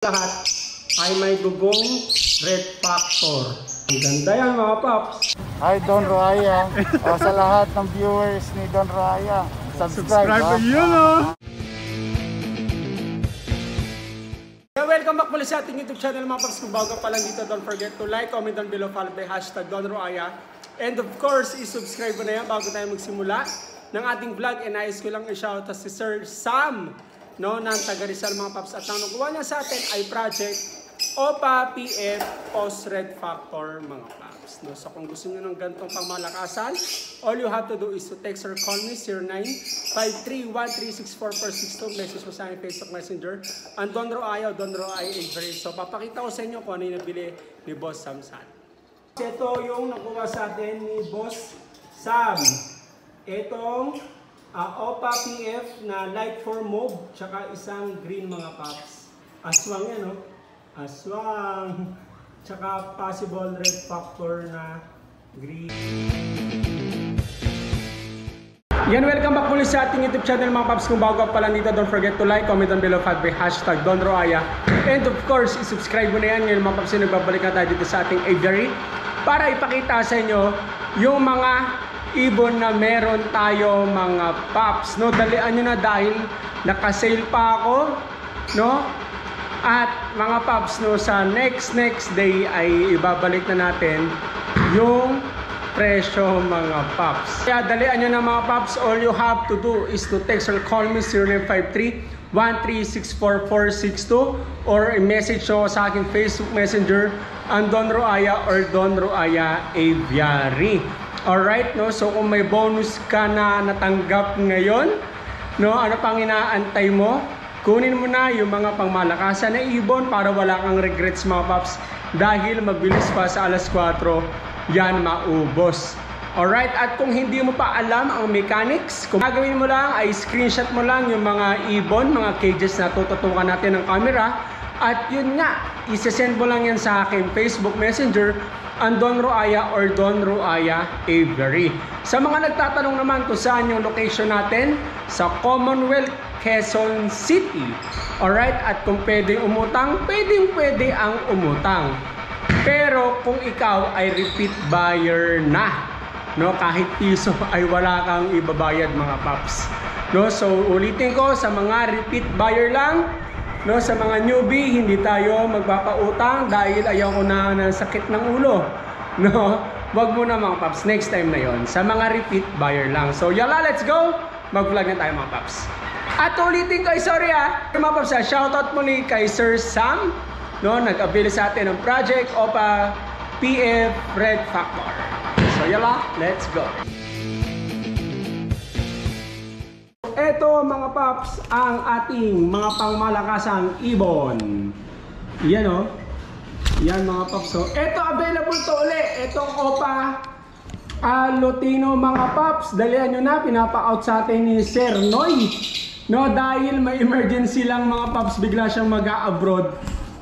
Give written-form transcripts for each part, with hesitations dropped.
Lahat ay may dugong red factor. Ang ganda yan mga paps. Hi Don Roaya. Sa lahat ng viewers ni Don Roaya, subscribe yun oh. Welcome back muli sa ating YouTube channel mga paps. Kung bago pa lang dito, don't forget to like, comment down below, follow by hashtag Don Roaya. And of course, i-subscribe mo na yan bago tayo magsimula ng ating vlog. And nais ko lang i-shout out si Sir Sam, no, ng taga Rizal mga paps. At ang nakuha niya sa atin ay project OPA PF Post Red Factor mga paps. No? So kung gusto niyo ng ganitong pangmalakasan, all you have to do is to text or call me 0953-1364462. Message mo sa aking Facebook Messenger. And Don Roaya, Don Roaya Avery. So papakita ko sa inyo kung ano yung nabili ni Boss Sam San. Ito yung nakuha sa atin ni Boss Sam. Itong OPA PF na light for mauve, tsaka isang green mga paps. Aswang yan, no? Aswang. Tsaka possible red factor na green. Yan, welcome back muli sa ating YouTube channel mga paps. Kung bago pa lang dito, don't forget to like, comment down below, follow by hashtag Don Roaya. And of course, i-subscribe mo na yan. Ngayon mga paps, nagbabalik na tayo dito sa ating aviary para ipakita sa inyo yung mga ibon na meron tayo mga paps, no? Dalian nyo na dahil naka-sale pa ako, no? At mga paps, no, sa next day ay ibabalik na natin yung presyo mga paps. Kaya dalian nyo na mga paps. All you have to do is to text or call me 0953-1364462 or i-message nyo sa aking Facebook Messenger ang Don Roaya or Don Roaya Aviary. Alright, no? So kung may bonus ka na natanggap ngayon, no, ano pang inaantay mo? Kunin mo na yung mga pangmalakasan na ibon para wala kang regrets mga paps dahil mabilis pa sa alas 4 yan maubos. Alright, at kung hindi mo pa alam ang mechanics, kung gagawin mo lang ay screenshot mo lang yung mga ibon, mga cages na tututukan natin ng camera. At yun nga, isesend mo lang yan sa akin Facebook Messenger ang Don Roaya or Don Roaya Aviary. Sa mga nagtatanong naman kung saan yung location natin, sa Commonwealth, Quezon City. Alright, at kung pwedeng umutang, pwede ang umutang. Pero kung ikaw ay repeat buyer na, no, kahit piso ay wala kang ibabayad mga paps. No, so ulitin ko, sa mga repeat buyer lang, no, sa mga newbie, hindi tayo magpapautang dahil ayaw ko na ng sakit ng ulo. No, wag mo na mga paps, next time na yon. Sa mga repeat buyer lang. So yala, let's go! Mag-vlog na tayo mga paps. At ulitin ko, sorry mga paps, shoutout mo ni kay Sir Sam, no, nag-avail sa atin ng project OPA PF Red Factor. So yala, let's go! Ito mga paps ang ating mga pangmalakasang ibon. Yan o. Yan mga paps. So, ito available to uli. Itong OPA Lutino mga paps. Dalihan nyo na. Pinapa-out sa atin ni Sir Noy. No, dahil may emergency lang mga paps. Bigla siyang mag-a-abroad.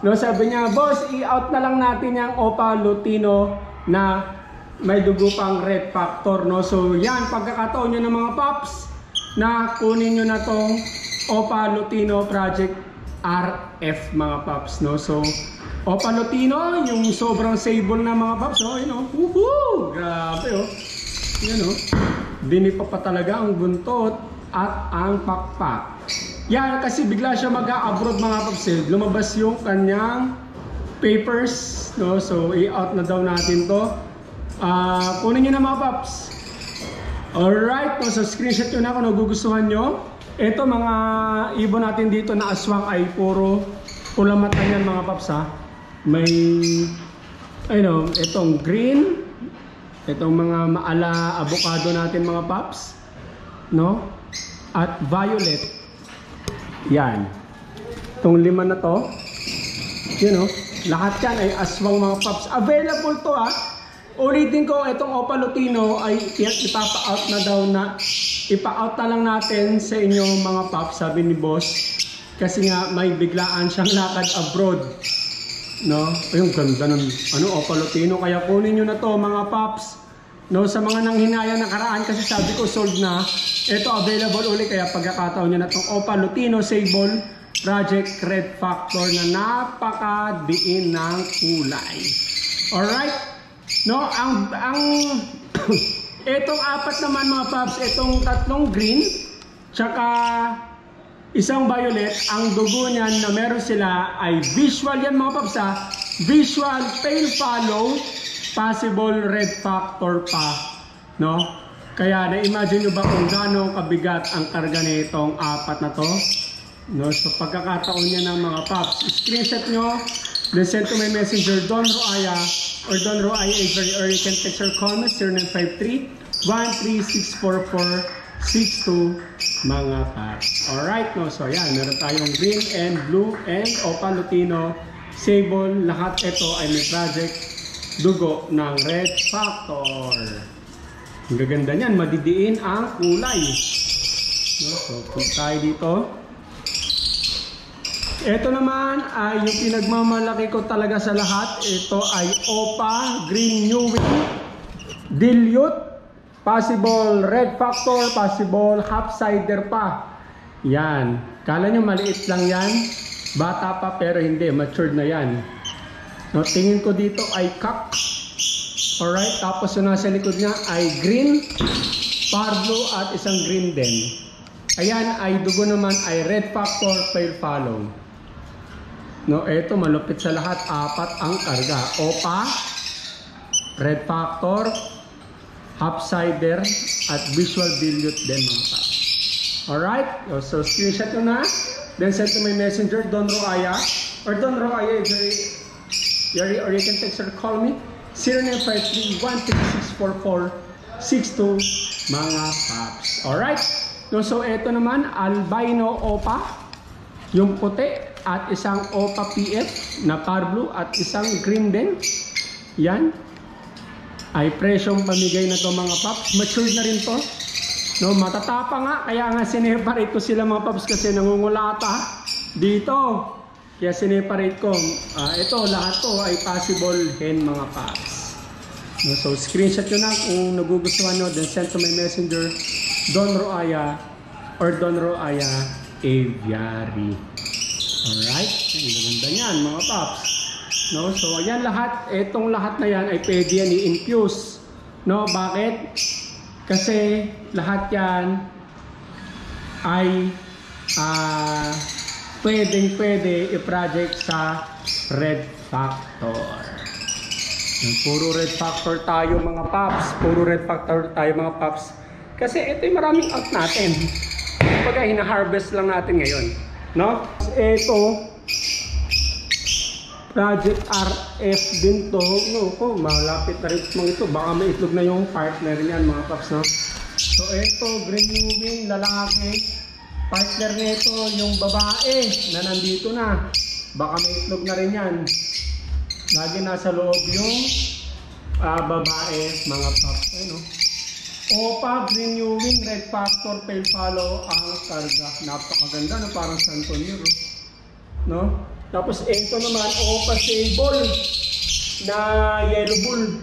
No, sabi niya, boss, i-out na lang natin yung OPA Lutino na may dugo pang red factor. No? So yan, pagkakataon nyo ng mga paps na kunin nyo na tong OPA Lutino Project RF mga paps, no? So OPA Lutino, yung sobrang sable na mga paps, no? You know? Woohoo! Grabe, oh. Yan, oh. Dinipa pa talaga ang buntot at ang pakpak. Yan, kasi bigla siya mag-a-abroad mga paps, eh. Lumabas yung kanyang papers, no? So i-out na daw natin to. Kunin nyo na mga paps. Alright, so screenshot nyo na kung nagugustuhan nyo. Ito mga ibon natin dito na aswang ay puro pulang mata yan mga paps ha. May itong green, itong mga maala avocado natin mga paps, no? At violet. Yan. Itong lima na to, you know, lahat yan ay aswang mga paps. Available to ha. Ulitin ko, itong OPA Lutino ay ipa-out na daw na ipa-out na lang natin sa inyo mga paps, sabi ni boss. Kasi nga may biglaan siyang lakad abroad. No? Ayun, ganda ng OPA Lutino. Kaya kunin nyo na to mga paps. No, sa mga nanghinaya nakaraan kasi sabi ko sold na. Ito available ulit kaya pagkakataon nyo na itong OPA Lutino Sable Project Red Factor na napakadiin ng kulay. Alright? No, ang itong apat naman mga paps, itong tatlong green, tsaka isang violet, ang dugo niyan na meron sila ay visual yan mga paps ha. Visual, pale follow, possible red factor pa. No? Kaya na-imagine nyo ba kung gaano kabigat ang karga nitong apat na to? No? So pagkakataon niya ng mga paps, screenshot nyo, then send to my messenger Don Roaya or Don Roaya Avery, or you can text or call me 0953-1364462 mga paps. Alright, no? So yan, meron tayong green and blue and Opa Lutino, Sable, lahat ito ay may project dugo ng Red Factor. Ang gaganda niyan, madidiin ang kulay. No? So punta tayo dito. Ito naman ay yung pinagmamalaki ko talaga sa lahat. Ito ay Opa Green New Wing Dilute. Possible red factor, possible half-sider pa. Yan. Kala nyo maliit lang yan. Bata pa pero hindi. Matured na yan. No, tingin ko dito ay cock. Alright. Tapos yung nasa likod niya ay green, parblue at isang green din. Ayan ay dugo naman ay red factor, pale follow. No, ito malupit sa lahat. Apat ang karga. Opa, red factor, half-sider at visual dilute din mga paps. Alright, so screenshot nyo na. Then send to my messenger Don Roaya or Don Roaya or you can text or call me 0953-1364462 mga paps. Alright, so ito naman albino opa, yung puti, at isang opa PF na parblue at isang green din. Yan ay presyong pamigay na to mga paps. Matured na rin to. No, matatapa nga. Kaya nga sineparate ko sila mga paps kasi nangungulata dito. Kaya sineparate ko. Ito, lahat to ay possible hen mga paps. No, so screenshot nyo na kung nagugustuhan nyo. Then send to my messenger Don Roaya or Don Roaya Aviary. Alright. Ang ganda niyan mga paps. No, so ayan lahat, etong lahat na yan ay pwede yan i-infuse. No, bakit? Kasi lahat yan ay pwede i-project sa red factor. Puro red factor tayo mga paps. Puro red factor tayo mga paps. Kasi ito yung maraming out natin. Kapag hina-harvest lang natin ngayon. No? Ito Project RF din to. No, malapit na rin mga ito. Baka may itlog na yung partner niyan mga paps, no? So ito, green new wing, lalaki. Partner nito yung babae na nandito na. Baka may itlog na rin yan. Lagi nasa loob yung babae mga paps. No? Opa, green new wing, red factor, pale follow ang karga. Napakaganda, no? Parang San Antonio, no? Tapos ito naman, Opa Sable na yellow bull.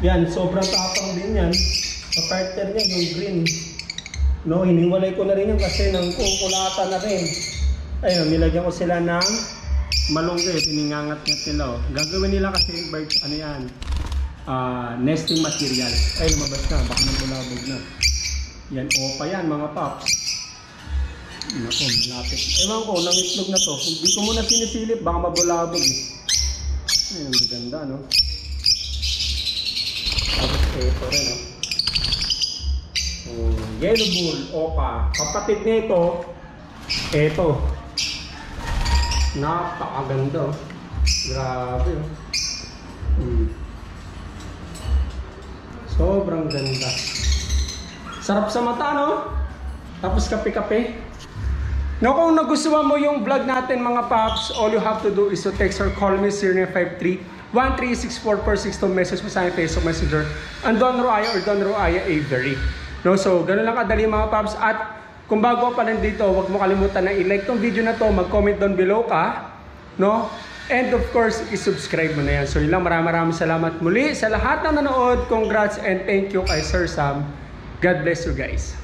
Yan, sobrang tapang din yan. Sa partner niya, yung green. No, hiniwalay ko na rin yan kasi nang kukulata na rin. Ayun, nilagyan ko sila ng malunggay. Tiningangat-ngat nila. Oh. Gagawin nila kasi birds, ano yan, nesting material. Ay, lumabas na. Baka nabulabog na. Yan, Opa yan, mga paps. Nako, malapit. Ewan ko, nangitlog na to. Hindi ko muna sinisilip, baka mabulabog eh. Ayun, maganda, no? Tapos ito rin, no? Yellow bull, Opa. Kapatid nito, ito. Napakaganda, oh. Grabe, oh. Sobrang ganda. Sarap sa mata, no? Tapos kape-kape. No, kung nagustuhan mo yung vlog natin mga paps, all you have to do is to text or call me 0953-1364462, message mo sa akin Facebook Messenger and Don Roaya or Don Roaya Avery. No, so ganun lang kadali mga paps. At kung bago ka pa nandito, huwag mo kalimutan na i-like tong video na to, mag-comment down below ka, no? And of course, i-subscribe mo na yan. So yun lang, maraming salamat muli sa lahat ng nanood. Congrats and thank you kay Sir Sam. God bless you guys.